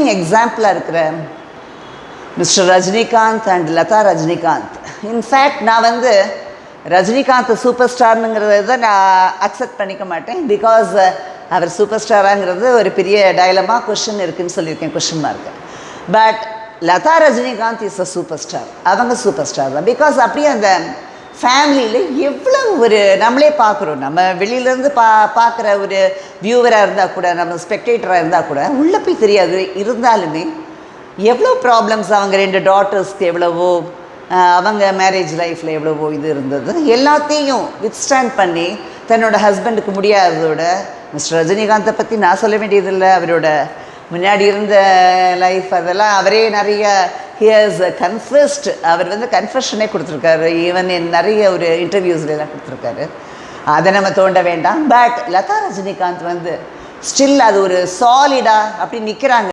Shining எக்ஸாம்பிளாக இருக்கிற mister Rajinikanth and Latha Rajinikanth. In fact நான் வந்து ரஜினிகாந்த் சூப்பர் ஸ்டார்னுங்கிறத நான் அக்செப்ட் பண்ணிக்க மாட்டேன். பிகாஸ் அவர் சூப்பர் ஸ்டாராங்கிறது ஒரு பெரிய டைலமா கொஷின் இருக்குதுன்னு சொல்லியிருக்கேன், question mark. But Latha Rajinikanth is a super star. அவங்க சூப்பர் ஸ்டார் தான். பிகாஸ் அப்படியே அந்த ஃபேமிலியில் எவ்வளோ ஒரு நம்மளே பார்க்குறோம், நம்ம வெளியிலேருந்து பார்க்குற ஒரு வியூவராக இருந்தால் கூட, நம்ம ஸ்பெக்டேட்டராக இருந்தால் கூட உள்ளே போய் தெரியாது. இருந்தாலுமே எவ்வளோ ப்ராப்ளம்ஸ், அவங்க 2 டாட்டர்ஸ்க்கு எவ்வளவோ, அவங்க மேரேஜ் லைஃப்பில் எவ்வளவோ இது இருந்தது, எல்லாத்தையும் வித்ஸ்டாண்ட் பண்ணி தன்னோட ஹஸ்பண்டுக்கு முடியாததோட, மிஸ்டர் ரஜினிகாந்தை பற்றி நான் சொல்ல வேண்டியதில்லை. அவரோட முன்னாடி இருந்த லைஃப் அதெல்லாம் அவரே நிறைய ஹியர்ஸ் கன்ஃபஸ்ட். அவர் வந்து கன்ஃபெஷனே கொடுத்துருக்காரு, ஈவன் நிறைய ஒரு இன்டர்வியூஸ்லாம் கொடுத்துருக்காரு. அதை நம்ம தோண்ட வேண்டாம். பட் லதா ரஜினிகாந்த் வந்து ஸ்டில் அது ஒரு சாலிடாக அப்படி நிற்கிறாங்க.